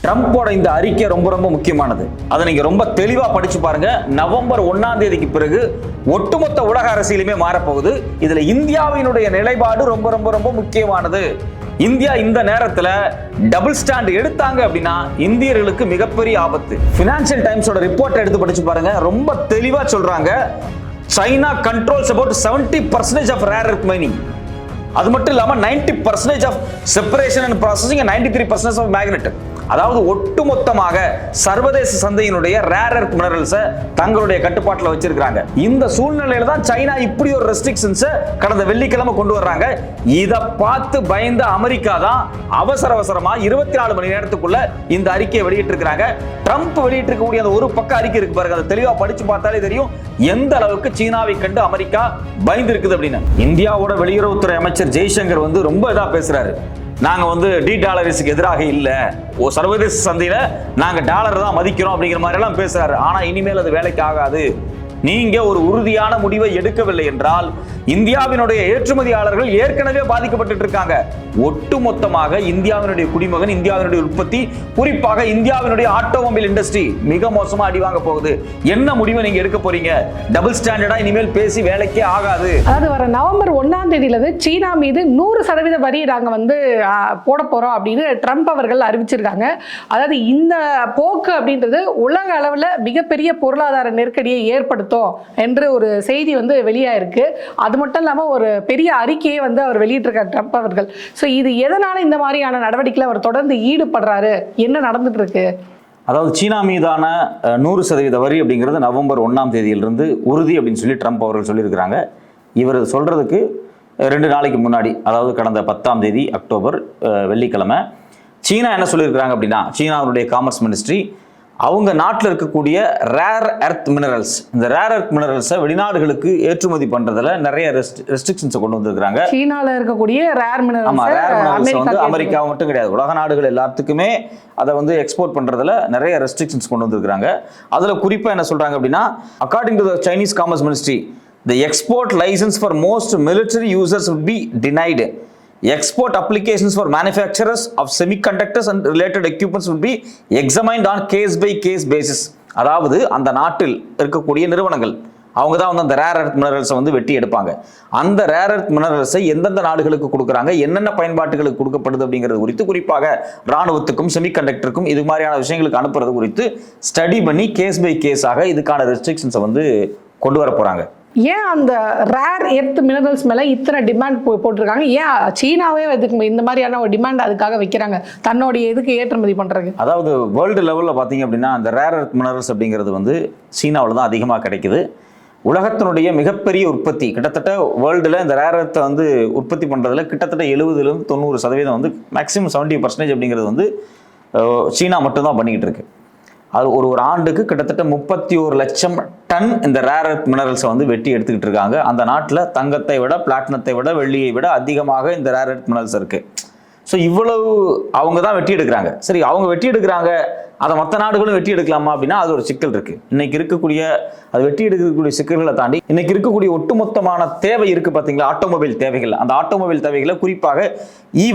ட்ரம்போட இந்த அறிக்கை ரொம்ப ரொம்ப முக்கியமானது. அதை நீங்க ரொம்ப தெளிவா படிச்சு பாருங்க. நவம்பர் 1ஆம் தேதிக்கு பிறகு ஒட்டுமொத்த உலக அரசியலுமே மாறப்போகுது. இதுல இந்தியாவினுடைய நிலைப்பாடு ரொம்ப ரொம்ப ரொம்ப முக்கியமானது. இந்தியா இந்த நேரத்துல டபுள் ஸ்டாண்ட் எடுத்தாங்க அப்படின்னா இந்தியர்களுக்கு மிகப்பெரிய ஆபத்து. பினான்சியல் டைம்ஸோட ரிப்போர்ட் எடுத்து படிச்சு பாருங்க. ரொம்ப தெளிவா சொல்றாங்க, China controls about 70% of rare earth mining. அது மட்டும் இல்லாம 90% of separation and processing, 93% of magnet. அதாவது ஒட்டுமொத்தமாக சர்வதேச சந்தையினுடைய ரேர் எர்த் மினரல்ஸை தங்களுடைய கட்டுப்பாட்டில் வச்சிருக்காங்க. இந்த சூழ்நிலையில தான் சைனா இப்படி ஒரு ரெஸ்ட்ரிக்ஷன்ஸை கடந்த வெள்ளிக்கிழமை கொண்டு வர்றாங்க. இதை பார்த்து பயந்த அமெரிக்கா தான் அவசரமா 24 மணி நேரத்துக்குள்ள இந்த அறிக்கையை வெளியிட்டு இருக்காங்க. ட்ரம்ப் வெளியிட்டு இருக்கக்கூடிய அந்த ஒரு பக்க அறிக்கை இருக்கு பாருங்க, அதை தெளிவா படிச்சு பார்த்தாலே தெரியும் எந்த அளவுக்கு சீனாவை கண்டு அமெரிக்கா பயந்து இருக்குது அப்படின்னு. இந்தியாவோட வெளியுறவுத்துறை அமைச்சர் ஜெய்சங்கர் ரொம்ப இதா பேசுறாரு. நாங்க $D எதிராக இல்ல, சர்வதேச சந்தையில நாங்க டாலர் தான் மதிக்கிறோம் அப்படிங்கிற மாதிரி எல்லாம் பேசுறாரு. ஆனா இனிமேல் அது வேலைக்கு ஆகாது. நீங்க ஒரு உறுதியான முடிவை எடுக்கவில்லை என்றால் இந்தியாவினுடைய ஏற்றுமதியாளர்கள் ஏற்கனவே பாதிக்கப்பட்டு இருக்காங்க. ஒட்டுமொத்தமாக இந்தியாவினுடைய குடிமகன், இந்தியாவினுடைய உற்பத்தி, குறிப்பாக இந்தியாவினுடைய ஆட்டோமொபைல் இண்டஸ்ட்ரி மிக மோசமா அடி வாங்க போகுது. என்ன முடிவை நீங்க எடுக்க போறீங்க? டபுள் ஸ்டாண்டர்டா இனிமேல் பேசி வேலைக்கே ஆகாது. அதாவது வர நவம்பர் 1ஆம் தேதியில சீனா மீது 100% வரி நாங்க போட போறோம் அப்படின்னு ட்ரம்ப் அவர்கள் அறிவிச்சிருக்காங்க. அதாவது இந்த போக்கு அப்படின்றது உலக அளவில் மிகப்பெரிய பொருளாதார நெருக்கடியை ஏற்படுத்தும் என்று ஒரு செய்தி வெளியாயிருக்கு. அது மட்டும் இல்லாம ஒரு பெரிய அறிக்கையை அவர் வெளியிட்டிருக்கார் ட்ரம்ப் அவர்கள். சோ இது எதனால இந்த மாதிரியான நடவடிக்கையில் அவர் தொடர்ந்து ஈடுபடுறாரு, என்ன நடந்துட்டு இருக்கு? அதாவது சீனா மீதான 100% வரி அப்படிங்கிறது நவம்பர் 1ஆம் தேதியிலிருந்து உறுதி அப்படின்னு சொல்லி ட்ரம்ப் அவர்கள் சொல்லியிருக்கிறாங்க. இவர் சொல்றதுக்கு 2 நாளைக்கு முன்னாடி, அதாவது கடந்த 10ஆம் தேதி அக்டோபர் வெள்ளிக்கிழமை, சீனா என்ன சொல்லியிருக்கிறாங்க அப்படின்னா, சீனாவுடைய காமர்ஸ் மினிஸ்ட்ரி அவங்க நாட்டில் இருக்கக்கூடிய ரேர் எர்த் மினரல்ஸ், இந்த ரேர் எர்த் மினரல்ஸை வெளிநாடுகளுக்கு ஏற்றுமதி பண்றதுல நிறைய ரெஸ்ட்ரிக்ஷன்ஸை கொண்டு வந்திருக்காங்க. சீனால இருக்கக்கூடிய ரேர் மினரல்ஸ் அமெரிக்கா மட்டும் கிடையாது, உலக நாடுகள் எல்லாத்துக்குமே அதை எக்ஸ்போர்ட் பண்றதுல நிறைய ரெஸ்ட்ரிக்ஷன்ஸ் கொண்டு வந்திருக்காங்க. அதுல குறிப்பா என்ன சொல்றாங்க அப்படின்னா, according to the Chinese commerce ministry, the export license for most military users would be denied. Export applications for manufacturers of semiconductors and related equipments would be examined on case by case basis. அதாவது அந்த நாட்டில் இருக்கக்கூடிய நிறுவனங்கள் அவங்க தான் அந்த rare earth மினரல்ஸை வெட்டி எடுப்பாங்க. அந்த ரேர் எர்த் மினரல்ஸை எந்தெந்த நாடுகளுக்கு கொடுக்குறாங்க, என்னென்ன பயன்பாட்டுகளுக்கு கொடுக்கப்படுது அப்படிங்கிறது குறித்து, குறிப்பாக ராணுவத்துக்கும் செமிகண்டக்டருக்கும் இது மாதிரியான விஷயங்களுக்கு அனுப்புறது குறித்து ஸ்டடி பண்ணி கேஸ் பை கேஸாக இதுக்கான ரெஸ்ட்ரிக்ஷன்ஸை கொண்டு வர போறாங்க. ஏன் அந்த ரேர் எர்த் மினரல்ஸ் மேலே இத்தனை டிமாண்ட் போட்டிருக்காங்க? ஏன் சீனாவே இந்த மாதிரியான ஒரு டிமாண்ட் அதுக்காக வைக்கிறாங்க, தன்னுடைய இதுக்கு ஏற்றுமதி பண்ணுறதுக்கு? அதாவது வேர்ல்டு லெவலில் பார்த்தீங்க அப்படின்னா அந்த ரேர் எர்த் மினரல்ஸ் அப்படிங்கிறது சீனாவில் தான் அதிகமாக கிடைக்குது. உலகத்தினுடைய மிகப்பெரிய உற்பத்தி கிட்டத்தட்ட வேர்ல்டில் இந்த ரேர் எர்த்தை உற்பத்தி பண்ணுறதுல கிட்டத்தட்ட 70-90% மேக்ஸிமம் 70% அப்படிங்கிறது சீனா மட்டும்தான் பண்ணிக்கிட்டு இருக்கு. அது ஒரு ஆண்டுக்கு கிட்டத்தட்ட 31 லட்சம் டன் இந்த ரேர் எர்த் மினரல்ஸை வெட்டி எடுத்துக்கிட்டு இருக்காங்க. அந்த நாட்டில் தங்கத்தை விட, பிளாட்டினத்தை விட, வெள்ளியை விட அதிகமாக இந்த ரேர் எர்த் மினரல்ஸ் இருக்கு. ஸோ இவ்வளவு அவங்க தான் வெட்டி எடுக்கிறாங்க. சரி, அவங்க வெட்டி எடுக்கிறாங்க, அதை மற்ற நாடுகளும் வெட்டி எடுக்கலாமா அப்படின்னா அது ஒரு சிக்கல் இருக்கு. இன்னைக்கு இருக்கக்கூடிய அது வெட்டி எடுக்கக்கூடிய சிக்கல்களை தாண்டி இன்னைக்கு இருக்கக்கூடிய ஒட்டுமொத்தமான தேவை இருக்கு பார்த்தீங்களா, ஆட்டோமொபைல் தேவைகள். அந்த ஆட்டோமொபைல் தேவைகளை, குறிப்பாக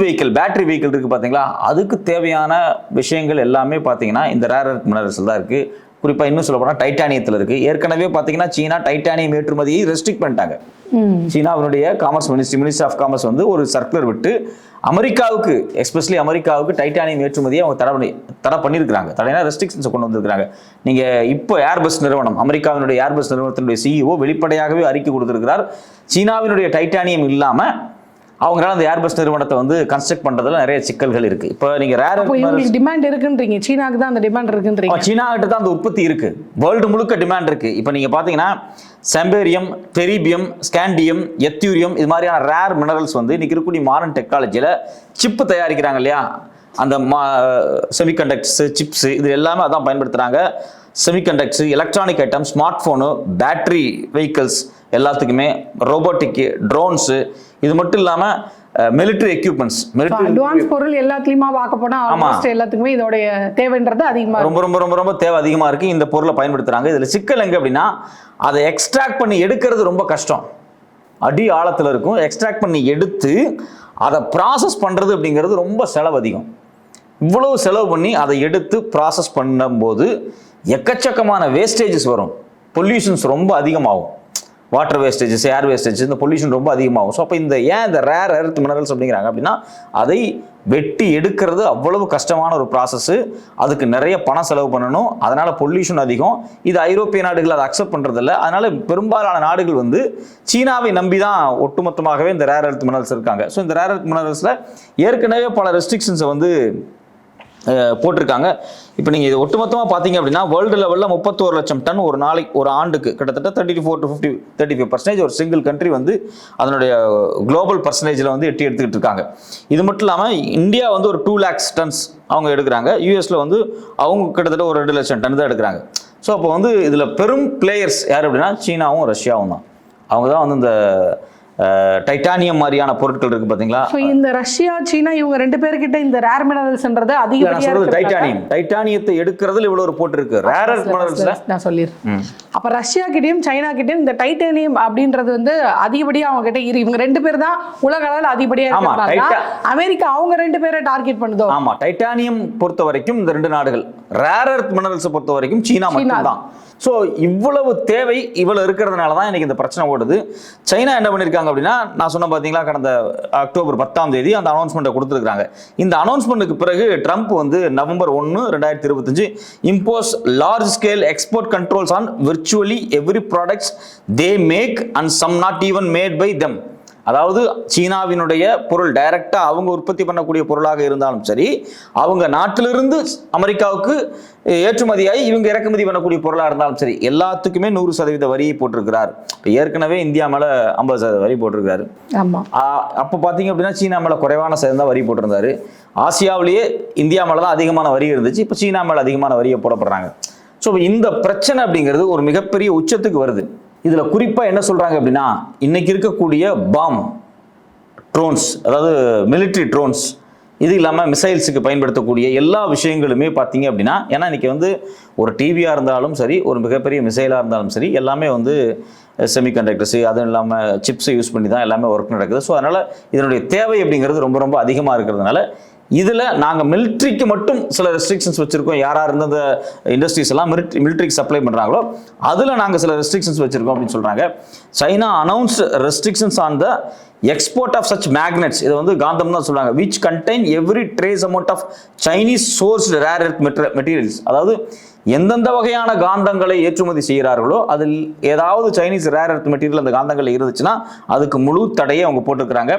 வெஹிக்கிள், பேட்டரி வெஹிக்கிள் இருக்கு பார்த்தீங்களா, அதுக்கு தேவையான விஷயங்கள் எல்லாமே பார்த்தீங்கன்னா இந்த ரேர் எர்த் மினரல்ஸ் தான் இருக்கு. குறிப்பாக இன்னும் சொல்ல போனால் டைட்டானியத்தில் இருக்கு. ஏற்கனவே பார்த்தீங்கன்னா சீனா டைட்டானியம் ஏற்றுமதியை ரெஸ்ட்ரிக்ட் பண்ணிட்டாங்க. சீனாவினுடைய காமர்ஸ் மினிஸ்ட்ரி ஆஃப் காமர்ஸ் ஒரு சர்க்குலர் விட்டு அமெரிக்காவுக்கு, எஸ்பெஷலி அமெரிக்காவுக்கு டைட்டானியம் ஏற்றுமதியை அவங்க தடை பண்ணியிருக்கிறாங்க. தடையான ரெஸ்ட்ரிக்ஷன்ஸை கொண்டு வந்திருக்கிறாங்க. நீங்க இப்போ ஏர்பஸ் நிறுவனம், அமெரிக்காவினுடைய ஏர்பஸ் நிறுவனத்தினுடைய CEO வெளிப்படையாகவே அறிக்கை கொடுத்திருக்கிறார், சீனாவினுடைய டைட்டானியம் இல்லாம அவங்களால அந்த ஏர்பஸ் நிறுவனத்தை கன்ஸ்ட்ரக்ட் பண்றதுல நிறைய சிக்கல்கள் இருக்கு. இப்போ நீங்க ரேர் எர்த் டிமாண்ட் இருக்குன்றீங்க, சீனாக்கு தான் அந்த டிமாண்ட் இருக்குன்றீங்க. சீனா கிட்ட தான் அந்த உற்பத்தி இருக்கு, வேர்ல்டு முழுக்க டிமாண்ட் இருக்கு. இப்போ நீங்க பாத்தீங்கன்னா செம்பேரியம், டெரிபியம், ஸ்காண்டியம், எத்யூரியம் இது மாதிரியான ரேர் மினரல்ஸ் இன்னைக்கு இருக்கக்கூடிய மாடர்ன் டெக்னாலஜியில சிப்பு தயாரிக்கிறாங்க இல்லையா, அந்த செமிகண்டக்டர்ஸ், சிப்ஸ், இது எல்லாமே அதான் பயன்படுத்துறாங்க. செமிகண்டக்டர்ஸ், எலக்ட்ரானிக் ஐட்டம், ஸ்மார்ட் போனு, பேட்டரி வெஹிக்கிள்ஸ் எல்லாத்துக்குமே, ரோபோட்டிக், ட்ரோன்ஸ், இது மட்டும் இல்லாம மிலிட்டரி எக்யூப்மெண்ட்ஸ், அட்வான்ஸ் பொருள் எல்லாத்துலயுமா பார்க்க போனா ஆல்மோஸ்ட் எல்லாத்துக்குமே இதோட தேவைன்றது அதிகமா ரொம்ப ரொம்ப ரொம்ப ரொம்ப தேவை அதிகமா இருக்கு. இந்த பொருளை பயன்படுத்துறாங்க. இதுல சிக்கல் எங்க அப்படின்னா, அதை எக்ஸ்ட்ராக்ட் பண்ணி எடுக்கிறது ரொம்ப கஷ்டம், அடி ஆழத்துல இருக்கும். எக்ஸ்ட்ராக்ட் பண்ணி எடுத்து அதை ப்ராசஸ் பண்றது அப்படிங்கிறது ரொம்ப செலவு அதிகம். இவ்வளவு செலவு பண்ணி அதை எடுத்து ப்ராசஸ் பண்ணும்போது எக்கச்சக்கமான வேஸ்டேஜஸ் வரும், பொல்யூஷன்ஸ் ரொம்ப அதிகமாகும், வாட்டர் வேஸ்டேஜஸ், ஏர் வேஸ்டேஜஸ், இந்த பொல்யூஷன் ரொம்ப அதிகமாகும். ஸோ அப்போ இந்த ரேர் எர்த் மினரல்ஸ் அப்படிங்கிறாங்க அப்படின்னா அதை வெட்டி எடுக்கிறது அவ்வளவு கஷ்டமான ஒரு ப்ராசஸ்ஸு, அதுக்கு நிறைய பணம் செலவு பண்ணணும், அதனால் பொல்யூஷன் அதிகம். இது ஐரோப்பிய நாடுகள் அதை அக்செப்ட் பண்ணுறதில்ல. அதனால் பெரும்பாலான நாடுகள் வந்து சீனாவை நம்பி தான் ஒட்டுமொத்தமாகவே இந்த ரேர் எர்த் மினரல்ஸ் இருக்காங்க. ஸோ இந்த ரேர் எர்த் மினரல்ஸில் ஏற்கனவே பல ரெஸ்ட்ரிக்ஷன்ஸை வந்து போட்டிருக்காங்க. இப்போ நீங்கள் இது ஒட்டுமொத்தமாக பார்த்தீங்க அப்படின்னா வேர்ல்டு லெவலில் 31 லட்சம் டன் ஒரு நாளைக்கு, ஒரு ஆண்டுக்கு கிட்டத்தட்ட 34% ஒரு சிங்கிள் கண்ட்ரி வந்து அதனுடைய குளோபல் பர்சன்டேஜில் வந்து எடுத்துக்கிட்டு இருக்காங்க. இது மட்டும் இல்லாமல் இந்தியா வந்து ஒரு 2 lakhs tons அவங்க எடுக்கிறாங்க. யூஎஸில் வந்து அவங்க கிட்டத்தட்ட ஒரு 2 லட்சம் டன் தான் எடுக்கிறாங்க. ஸோ அப்போ வந்து இதில் பெரும் பிளேயர்ஸ் யார் அப்படின்னா சீனாவும் ரஷ்யாவும் தான். அவங்க தான் வந்து இந்த டைட்டானியம் மாதிரியான பொருட்கள் இருக்கு பாத்தீங்களா. இந்த ரஷ்யா சீனா இவங்க 2 பேர்கிட்ட இந்த ரேர் மினரல்ஸ்ன்றது அதிகப்படியா இருக்கு. டைட்டானியத்தை எடுக்கிறதுல இவ்வளவு ஒரு போட்டு இருக்கு ரேர் எர்த் மினரல்ஸ்ல நான் சொல்லிடுறேன். அப்ப ரஷ்யா கிட்டயும் சைனா கிட்டயும் இந்த டைட்டானியம் அப்படின்றது வந்து அதிகப்படியா அவங்க கிட்ட இவங்க 2 பேர் தான் உலக அளவில் அதிகப்படியா இருக்காங்க. அமெரிக்கா அவங்க 2 பேரை டார்கெட் பண்ணுதோ. ஆமா, டைட்டானியம் பொறுத்த வரைக்கும் இந்த 2 நாடுகள், ரேர் எர்த் மினரல்ஸ் பொறுத்த வரைக்கும் சீனா மட்டும் தான். ஸோ இவ்வளவு தேவை இவ்வளவு இருக்கிறதுனால தான் எனக்கு இந்த பிரச்சனை ஓடுது. சைனா என்ன பண்ணியிருக்காங்க அப்படின்னா, நான் சொன்ன பார்த்தீங்களா, கடந்த அக்டோபர் 10ஆம் தேதி அந்த அனௌன்ஸ்மெண்ட்டை கொடுத்துருக்காங்க. இந்த அனௌன்ஸ்மெண்ட்டுக்கு பிறகு ட்ரம்ப் வந்து November 1, 2025 impose large scale export controls on virtually every products they make and some not even made by them. அதாவது சீனாவினுடைய பொருள் டைரக்டா அவங்க உற்பத்தி பண்ணக்கூடிய பொருளாக இருந்தாலும் சரி, அவங்க நாட்டிலிருந்து அமெரிக்காவுக்கு ஏற்றுமதியாகி இவங்க இறக்குமதி பண்ணக்கூடிய பொருளாக இருந்தாலும் சரி, எல்லாத்துக்குமே 100% வரியை போட்டிருக்கிறார். ஏற்கனவே இந்தியா மேல 50% வரி போட்டிருக்காரு. அப்போ பார்த்தீங்க அப்படின்னா சீனா மேல குறைவான சதவீதம் தான் வரி போட்டிருந்தாரு. ஆசியாவிலேயே இந்தியா மேல தான் அதிகமான வரி இருந்துச்சு, இப்போ சீனா மேல அதிகமான வரியை போடப்படுறாங்க. ஸோ இந்த பிரச்சனை அப்படிங்கிறது ஒரு மிகப்பெரிய உச்சத்துக்கு வருது. இதுல குறிப்பா என்ன சொல்றாங்க அப்படின்னா, இன்னைக்கு இருக்கக்கூடிய பாம் ட்ரோன்ஸ், அதாவது மிலிட்ரி ட்ரோன்ஸ், இது இல்லாமல் மிசைல்ஸுக்கு பயன்படுத்தக்கூடிய எல்லா விஷயங்களுமே பார்த்தீங்க அப்படின்னா, ஏன்னா இன்னைக்கு வந்து ஒரு டிவியாக இருந்தாலும் சரி, ஒரு மிகப்பெரிய மிசைலாக இருந்தாலும் சரி, எல்லாமே வந்து செமிகண்டக்டர்ஸு, அதுவும் இல்லாமல் சிப்ஸை யூஸ் பண்ணி தான் எல்லாமே ஒர்க் நடக்குது. ஸோ அதனால் இதனுடைய தேவை அப்படிங்கிறது ரொம்ப ரொம்ப அதிகமாக இருக்கிறதுனால இதில் நாங்கள் மிலிட்ரிக்கு மட்டும் சில ரெஸ்ட்ரிக்ஷன்ஸ் வச்சுருக்கோம். யாராக இருந்த இந்த இண்டஸ்ட்ரீஸ் எல்லாம் மிலிட்ரிக்கு சப்ளை பண்ணுறாங்களோ அதில் நாங்கள் சில ரெஸ்ட்ரிக்ஷன்ஸ் வச்சுருக்கோம் அப்படின்னு சொல்கிறாங்க. China announced restrictions on the export of such magnets, இதை வந்து காந்தம் தான் சொல்கிறாங்க, which contain every trace amount of Chinese sourced rare earth materials. அதாவது எந்தெந்த வகையான காந்தங்களை ஏற்றுமதி செய்கிறார்களோ அதில் ஏதாவது சைனீஸ் ரேர் எர்த் மெட்டீரியல் அந்த காந்தங்கள் இருந்துச்சுன்னா அதுக்கு முழு தடையை அவங்க போட்டுக்கிறாங்க.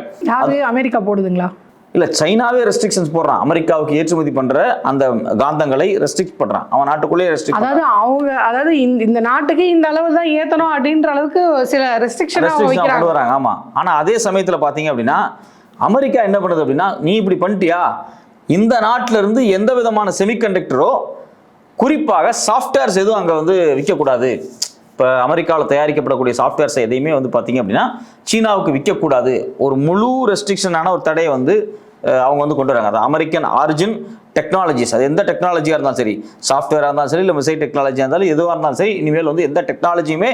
அமெரிக்கா போடுதுங்களா? இல்லை, சைனாவே ரெஸ்ட்ரிக்ஷன்ஸ் போடுறான். அமெரிக்காவுக்கு ஏற்றுமதி பண்ற அந்த காந்தங்களை ரெஸ்ட்ரிக்ட் பண்றான். அவன் நாட்டுக்குள்ளேயே ரெஸ்ட்ரிக்ட், அதாவது இந்த நாட்டுக்கு இந்த அளவு தான் ஏத்தணும் அப்படின்ற அளவுக்கு சில ரெஸ்ட்ரிக்ஷன் கொண்டு வராங்க. ஆமா, ஆனா அதே சமயத்துல பாத்தீங்க அப்படின்னா அமெரிக்கா என்ன பண்ணுது அப்படின்னா, நீ இப்படி பண்ணிட்டியா, இந்த நாட்டில இருந்து எந்த விதமான செமிகண்டக்டரோ குறிப்பாக சாஃப்ட்வேர்ஸ் எதுவும் அங்க வந்து விற்கக்கூடாது. இப்போ அமெரிக்காவில் தயாரிக்கப்படக்கூடிய சாஃப்ட்வேர்ஸ் எதையுமே வந்து பார்த்தீங்க அப்படின்னா சீனாவுக்கு விற்கக்கூடாது, ஒரு முழு ரெஸ்ட்ரிக்ஷனான ஒரு தடையை வந்து அவங்க வந்து கொண்டு வராங்க. அது அமெரிக்கன் ஆரிஜின் டெக்னாலஜிஸ், அது எந்த டெக்னாலஜியாக இருந்தாலும் சரி, சாஃப்ட்வேராக இருந்தாலும் சரி, இல்லை மிசைல் டெக்னாலஜியாக இருந்தாலும் எதுவாக இருந்தாலும் சரி, இனிமேல் வந்து எந்த டெக்னாலஜியுமே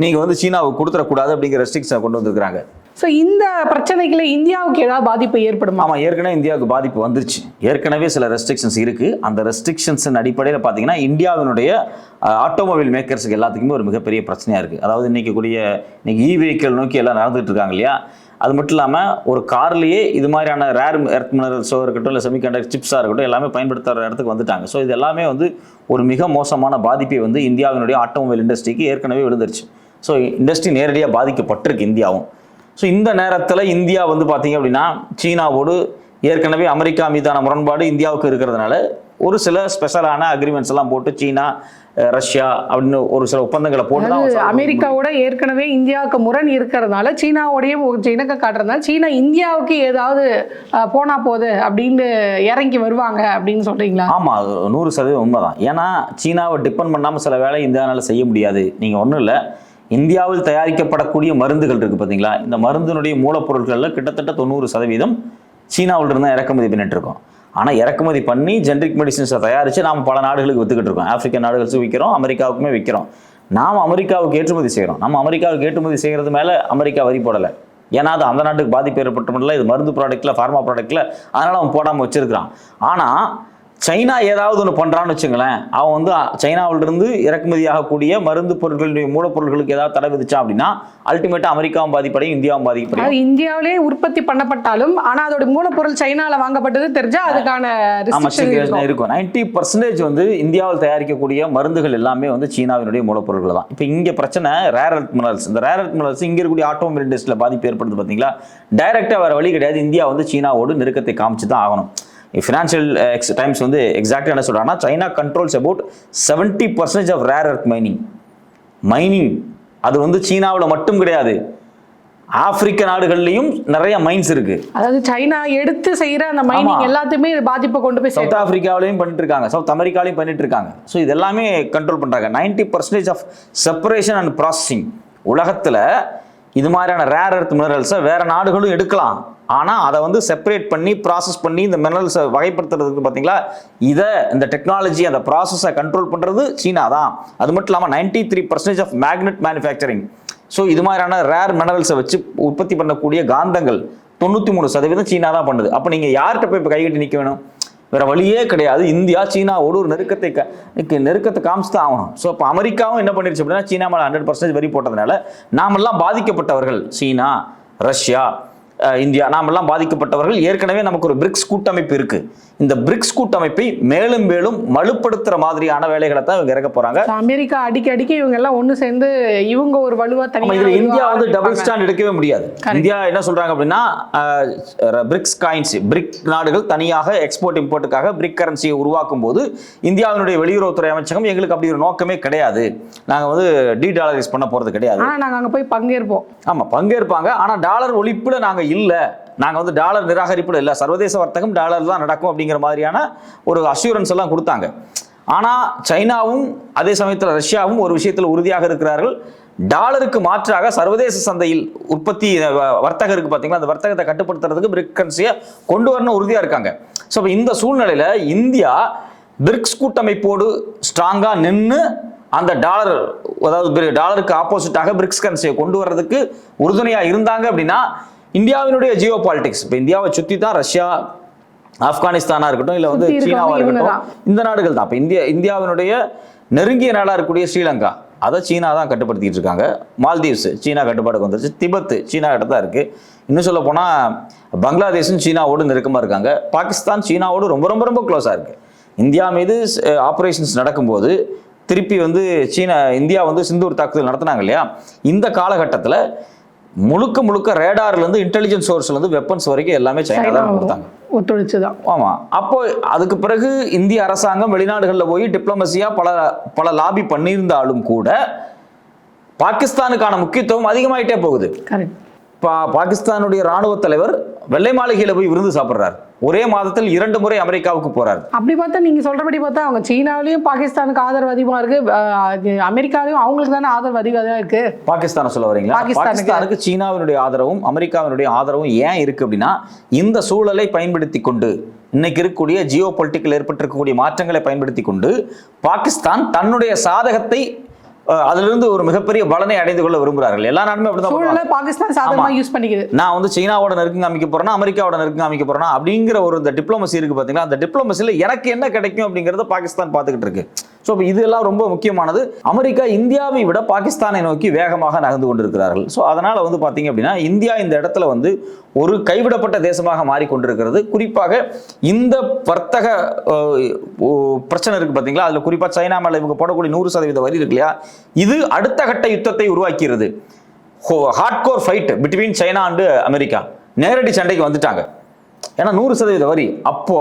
நீங்கள் வந்து சீனாவுக்கு கொடுத்துடக்கூடாது அப்படிங்கிற ரெஸ்ட்ரிக்ஷனை கொண்டு வந்துருக்காங்க. ஸோ இந்த பிரச்சனைகளை இந்தியாவுக்கு ஏதாவது பாதிப்பு ஏற்படும்? ஆமாம், ஏற்கனவே இந்தியாவுக்கு பாதிப்பு வந்துருச்சு. ஏற்கனவே சில ரெஸ்ட்ரிக்ஷன்ஸ் இருக்குது. அந்த ரெஸ்ட்ரிக்ஷன்ஸின் அடிப்படையில் பார்த்தீங்கன்னா இந்தியாவினுடைய ஆட்டோமொபைல் மேக்கர்ஸுக்கு எல்லாத்துக்குமே ஒரு மிகப்பெரிய பிரச்சனையாக இருக்குது. அதாவது இன்னைக்கு இ வெஹிக்கிள் நோக்கி எல்லாம் நடந்துட்டு இருக்காங்க இல்லையா. அது மட்டும் இல்லாமல் ஒரு கார்லேயே இது மாதிரியான ரேர் எர்த் மினரல்ஸோ இருக்கட்டும், இல்லை செமிகண்டக்டர் சிப்ஸாக இருக்கட்டும், எல்லாமே பயன்படுத்துகிற இடத்துக்கு வந்துட்டாங்க. ஸோ இது எல்லாமே வந்து ஒரு மிக மோசமான பாதிப்பை வந்து இந்தியாவினுடைய ஆட்டோமொபைல் இண்டஸ்ட்ரிக்கு ஏற்கனவே விழுந்துருச்சு. ஸோ இண்டஸ்ட்ரி நேரடியாக பாதிக்கப்பட்டிருக்கு இந்தியாவும். ஸோ இந்த நேரத்தில் இந்தியா வந்து பார்த்தீங்க அப்படின்னா சீனாவோடு ஏற்கனவே அமெரிக்கா மீதான முரண்பாடு இந்தியாவுக்கு இருக்கிறதுனால ஒரு சில ஸ்பெஷலான அக்ரிமெண்ட்ஸ் எல்லாம் போட்டு சீனா, ரஷ்யா அப்படின்னு ஒரு சில ஒப்பந்தங்களை போட்டு, அமெரிக்காவோட ஏற்கனவே இந்தியாவுக்கு முரண் இருக்கிறதுனால சீனாவோடையும் இணக்க காட்டுறதுனால சீனா இந்தியாவுக்கு ஏதாவது போனா போகுது அப்படின்னு இறங்கி வருவாங்க அப்படின்னு சொல்றீங்களா? ஆமா, 100% உண்மைதான். ஏன்னா சீனாவை டிபெண்ட் பண்ணாமல் சில வேலை இந்தியாவால செய்ய முடியாது. நீங்க ஒன்றும் இல்லை, இந்தியாவில் தயாரிக்கப்படக்கூடிய மருந்துகள் இருக்கு பார்த்தீங்களா, இந்த மருந்தினுடைய மூலப்பொருட்களில் கிட்டத்தட்ட 90% சீனாவில் இருந்து இறக்குமதி பண்ணிட்டு இருக்கோம். ஆனால் இறக்குமதி பண்ணி ஜென்ரிக் மெடிசின்ஸை தயாரித்து நாம் பல நாடுகளுக்கு விற்றுக்கிட்டு இருக்கோம். ஆப்பிரிக்கன் நாடுகளுக்கு விற்கிறோம், அமெரிக்காவுக்குமே விற்கிறோம். நாம் அமெரிக்காவுக்கு ஏற்றுமதி செய்கிறோம். நம்ம அமெரிக்காவுக்கு ஏற்றுமதி செய்கிறது மேலே அமெரிக்கா வரி போடலை. ஏன்னா அது அந்த நாட்டுக்கு பாதிப்பு ஏற்பட்டமில்ல, இது மருந்து ப்ராடக்ட்டில், ஃபார்மா ப்ராடக்ட்டில், அதனால் அவன் போடாமல் வச்சிருக்கிறான். ஆனால் சைனா ஏதாவது ஒன்று பண்றான்னு வச்சுங்களேன், அவன் வந்து சைனாவிலிருந்து இறக்குமதி ஆகக்கூடிய மருந்து பொருட்களுடைய மூலப்பொருட்களுக்கு ஏதாவது தடை விதிச்சான் அப்படின்னா அல்டிமேட்டா அமெரிக்காவும் பாதிப்படையும், இந்தியாவும் பாதிப்படையும். இந்தியாவிலே உற்பத்தி பண்ணப்பட்டாலும் ஆனா அதோட மூலப்பொருள் சைனால வாங்கப்பட்டது தெரிஞ்சா அதுக்கான இருக்கும். 90% வந்து இந்தியாவில் தயாரிக்கக்கூடிய மருந்துகள் எல்லாமே வந்து சீனாவினுடைய மூலப்பொருட்கள் தான். இப்போ இங்க பிரச்சனை ரேர் எர்த் மினரல்ஸ். இந்த ரேர் எர்த் மினரல்ஸ் இங்க இருக்கக்கூடிய ஆட்டோமொபைல் இண்டஸ்ட்ரியில பாதிப்பு ஏற்படுது பாத்தீங்களா. டைரக்டா வேற வழி கிடையாது, இந்தியா வந்து சீனாவோடு நெருக்கத்தை காமிச்சு தான் ஆகணும். ஃபினான்ஷியல் டைம்ஸ் வந்து எக்ஸாக்டா என்ன சொல்றாங்கன்னா, China controls about 70% of rare earth mining. அது வந்து சீனாவில் மட்டும் கிடையாது, ஆப்பிரிக்க நாடுகள்லயும் நிறைய மைன்ஸ் இருக்கு. அதாவது சைனா எடுத்து செய்யற அந்த மைனிங் எல்லாத்தையுமே பாதிப்பை கொண்டு போய் சவுத் ஆப்பிரிக்காவிலையும் பண்ணிட்டு இருக்காங்க, சவுத் அமெரிக்காலையும் பண்ணிட்டு இருக்காங்க. ஸோ இது எல்லாமே கண்ட்ரோல் பண்றாங்க. 90% ஆஃப் செப்பரேஷன் அண்ட் ப்ராசஸிங். உலகத்துல இது மாதிரியான ரேர் எர்த் மினரல்ஸை வேற நாடுகளும் எடுக்கலாம், ஆனா அதை வந்து செப்பரேட் பண்ணி ப்ராசஸ் பண்ணி இந்த மினரல்ஸை வகைப்படுத்துறதுக்கு பார்த்தீங்களா, இந்த டெக்னாலஜி அந்த ப்ராசஸை கண்ட்ரோல் பண்றது சீனா தான். அது மட்டும் இல்லாமல் 93% ஆஃப் மேக்னெட் மேனுஃபேக்சரிங். ஸோ இது மாதிரியான ரேர் மினரல்ஸை வச்சு உற்பத்தி பண்ணக்கூடிய காந்தங்கள் 93% சீனா தான் பண்ணுது. அப்போ நீங்க யார்கிட்ட போய் இப்போ கைகட்டி நிற்க வேணும்? வேற வழியே கிடையாது. இந்தியா சீனாவோடு ஒரு நெருக்கத்தை காமிச்சு தான் ஆகணும். ஸோ இப்போ அமெரிக்காவும் என்ன பண்ணிருச்சு அப்படின்னா, சீனா மேலே 100% வரி போட்டதுனால நாமெல்லாம் பாதிக்கப்பட்டவர்கள். சீனா, ரஷ்யா, இந்தியா, நாமெல்லாம் பாதிக்கப்பட்டவர்கள். ஏற்கனவே நமக்கு ஒரு பிரிக்ஸ் கூட்டமைப்பு இருக்கு. இந்த பிரிக்ஸ் கூட்டமைப்பை மேலும் மேலும் வலுப்படுத்துற மாதிரியான வேலைகளை தான் இவங்க இறக்க போறாங்க. அமெரிக்கா அடிக்க இவங்க எல்லாம் ஒண்ணு சேர்ந்து இவங்க ஒரு வலுவா தனியா. இதுல இந்தியா வந்து டபுள் ஸ்டாண்ட் எடுக்கவே முடியாது. இந்தியா என்ன சொல்றாங்க அப்படின்னா, பிரிக்ஸ் காயின்ஸ், பிரிக் நாடுகள் தனியாக எக்ஸ்போர்ட் இம்போர்ட்டுக்காக பிரிக் கரன்சியை உருவாக்கும் போது இந்தியாவினுடைய வெளியுறவுத்துறை அமைச்சகம் எங்களுக்கு அப்படி ஒரு நோக்கமே கிடையாது, நாங்க வந்து டாலரைஸ் பண்ண போறது கிடையாது, ஆனா நாங்க அங்க போய் பங்கேற்போம். ஆமா பங்கேற்பாங்க, ஆனா டாலர் ஒழிப்புல நாங்க இல்ல, நாங்க வந்து டாலர் நிராகரிப்புல இல்ல, சர்வதேச வர்த்தகம் டாலர் தான் நடக்கும் அப்படிங்கிற மாதிரியான ஒரு அஷூரன்ஸ் எல்லாம் கொடுத்தாங்க. ஆனா சைனாவும் அதே சமயத்தில் ரஷ்யாவும் ஒரு விஷயத்தில் உறுதியாக இருக்கிறார்கள். டாலருக்கு மாற்றாக சர்வதேச சந்தையில் உற்பத்தி வர்த்தகம் இருக்கு பாத்தீங்களா, அந்த வர்த்தகத்தை கட்டுப்படுத்துறதுக்கு பிரிக் கரன்சியை கொண்டு வரணும் உறுதியா இருக்காங்க. ஸோ இந்த சூழ்நிலையில இந்தியா பிரிக்ஸ் கூட்டமைப்போடு ஸ்ட்ராங்கா நின்று அந்த டாலர், அதாவது டாலருக்கு ஆப்போசிட்டாக பிரிக்ஸ் கரன்சியை கொண்டு வர்றதுக்கு உறுதுணையா இருந்தாங்க அப்படின்னா, இந்தியாவினுடைய ஜியோ பாலிடிக்ஸ், இப்போ இந்தியாவை சுற்றி தான் ரஷ்யா, ஆப்கானிஸ்தானா இருக்கட்டும், இல்லை வந்து சீனாவா இருக்கட்டும், இந்த நாடுகள் தான். இப்போ இந்தியாவினுடைய நெருங்கிய நாடாக இருக்கக்கூடிய ஸ்ரீலங்கா, அதை சீனா தான் கட்டுப்படுத்திட்டு இருக்காங்க. மால்தீவ்ஸ் சீனா கட்டுப்பாடுக்கு வந்துருச்சு. திபெத் சீனா கிட்ட தான் இருக்கு. இன்னும் சொல்ல போனால் பங்களாதேஷும் சீனாவோடு நெருக்கமாக இருக்காங்க. பாகிஸ்தான் சீனாவோடு ரொம்ப ரொம்ப ரொம்ப க்ளோஸாக இருக்கு. இந்தியா மீது ஆப்ரேஷன்ஸ் நடக்கும்போது திருப்பி வந்து இந்தியா வந்து சிந்தூர் தாக்குதல் நடத்தினாங்க இல்லையா, இந்த காலகட்டத்தில் முழுக்க ரேடார்ல இருந்து இன்டெலிஜென்ஸ் சோர்ஸ்ல இருந்து வெப்பன்ஸ் வரைக்கும் எல்லாமே சைனா தான் கொடுத்தாங்க, ஒத்துழைச்சுதான். ஆமா. அப்போ அதுக்கு பிறகு இந்திய அரசாங்கம் வெளிநாடுகளில் போய் டிப்ளமசியா பல லாபி பண்ணியிருந்தாலும் கூட பாகிஸ்தானுக்கான முக்கியத்துவம் அதிகமாயிட்டே போகுது. பாகிஸ்தானுடைய ராணுவ தலைவர் வெள்ளை மாளிகையில போய் விருந்து சாப்பிடுறாரு. ஒரே மாதத்தில் 2 முறை அமெரிக்காவுக்கு போறாரு. அப்படி பார்த்தா நீங்க சொல்றபடி பார்த்தா அவங்க சீனாவிலையும் பாகிஸ்தானுக்கு ஆதரவு அதிகமா இருக்கு, அமெரிக்காவிலும் அவங்களுக்கு தானே ஆதரவு அதிகமாக இருக்கு. பாகிஸ்தானை சொல்ல வரீங்களா? பாகிஸ்தானுக்கு சீனாவினுடைய ஆதரவும் அமெரிக்காவினுடைய ஆதரவும் ஏன் இருக்கு அப்படின்னா, இந்த சூழலை பயன்படுத்தி கொண்டு, இன்னைக்கு இருக்கக்கூடிய ஜியோ பொலிட்டிக்கல் ஏற்பட்டிருக்கக்கூடிய மாற்றங்களை பயன்படுத்தி கொண்டு பாகிஸ்தான் தன்னுடைய சாதகத்தை அதிலிருந்து ஒரு மிகப்பெரிய பலனை அடைந்து கொள்ள விரும்புகிறார்கள். எல்லா நாடுமே அப்படிதான். பாகிஸ்தான் சாதகமா யூஸ் பண்ணிக்குது. நான் வந்து சீனாவோட நெருக்கம் காமிக்க போறேன்னா, அமெரிக்காவோட நெருக்கம் காமிக்க போறேன்னா அப்படிங்கிற ஒரு இந்த டிப்ளமசி இருக்கு பாத்தீங்களா, அந்த டிப்ளமசில எனக்கு என்ன கிடைக்கும் அப்படிங்கறத பாகிஸ்தான் பார்த்துக்கிட்டு இருக்கு. ஸோ இதெல்லாம் ரொம்ப முக்கியமானது. அமெரிக்கா இந்தியாவை விட பாகிஸ்தானை நோக்கி வேகமாக நகர்ந்து கொண்டிருக்கிறார்கள். ஸோ அதனால வந்து பார்த்தீங்க அப்படின்னா, இந்தியா இந்த இடத்துல வந்து ஒரு கைவிடப்பட்ட தேசமாக மாறிக்கொண்டிருக்கிறது. குறிப்பாக இந்த வர்த்தக பிரச்சனை இருக்கு பார்த்தீங்களா, அதில் குறிப்பாக சைனா மேலே இவங்க போடக்கூடிய 100% வரி இருக்கு இல்லையா, இது அடுத்த கட்ட யுத்தத்தை உருவாக்கிறது. Hardcore fight between China and America, நேரடி சண்டைக்கு வந்துட்டாங்க. ஏன்னா 100% வரி. அப்போ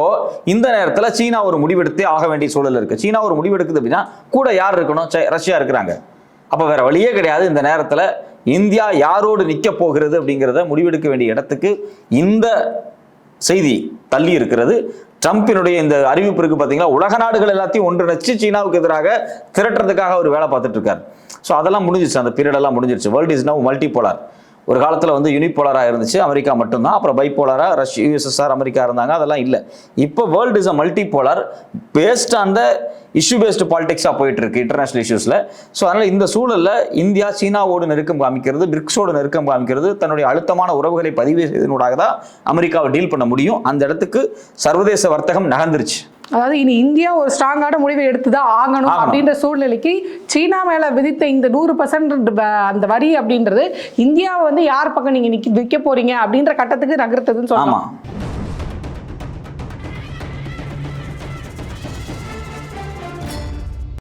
இந்த நேரத்தில் சீனா ஒரு முடிவெடுத்தே ஆக வேண்டிய சூழல் இருக்கு. சீனா ஒரு முடிவெடுக்குது அப்படின்னா கூட யார் இருக்கணும்? ரஷ்யா இருக்கிறாங்க. அப்போ வேற வழியே கிடையாது. இந்த நேரத்தில் இந்தியா யாரோடு நிற்க போகிறது அப்படிங்கிறத முடிவெடுக்க வேண்டிய இடத்துக்கு இந்த செய்தி தள்ளி இருக்கிறது. ட்ரம்பினுடைய இந்த அறிவிப்பு இருக்கு பார்த்தீங்களா, உலக நாடுகள் எல்லாத்தையும் ஒன்றிணைச்சு சீனாவுக்கு எதிராக திரட்டுறதுக்காக ஒரு வேலை பார்த்துட்டு இருக்காரு. ஸோ அதெல்லாம் முடிஞ்சிருச்சு, அந்த பீரியட் எல்லாம் முடிஞ்சிருச்சு. World is now multipolar. ஒரு காலத்தில் வந்து யூனிபோலராக இருந்துச்சு, அமெரிக்கா மட்டும்தான். அப்புறம் பைபோலராக ரஷ்யா, யுஎஸ்எஸ்ஆர், அமெரிக்கா இருந்தாங்க. அதெல்லாம் இல்லை. இப்போ world is a multipolar based on the issue based பாலிடிக்ஸாக போயிட்டு இருக்கு இன்டர்நேஷனல் இஷ்யூஸில். ஸோ அதனால் இந்த சூழலில் இந்தியா சீனாவோடு நெருக்கம் காமிக்கிறது, பிரிக்ஸோடு நெருக்கம் காமிக்கிறது, தன்னுடைய அழுத்தமான உறவுகளை பதிவு செய்வதனூடாக தான் அமெரிக்காவை டீல் பண்ண முடியும். அந்த இடத்துக்கு சர்வதேச வர்த்தகம் நகர்ந்துருச்சு. அதாவது இனி இந்தியா ஒரு ஸ்ட்ராங்கான முடிவை எடுத்துதான் ஆகணும் அப்படின்ற சூழ்நிலைக்கு சீனா மேல விதித்த இந்த 100% அந்த வரி அப்படின்றது இந்தியாவை வந்து யார் பக்கம் நீங்க நிக்க போறீங்க அப்படின்ற கட்டத்துக்கு நகர்த்ததுன்னு சொல்லலாம்.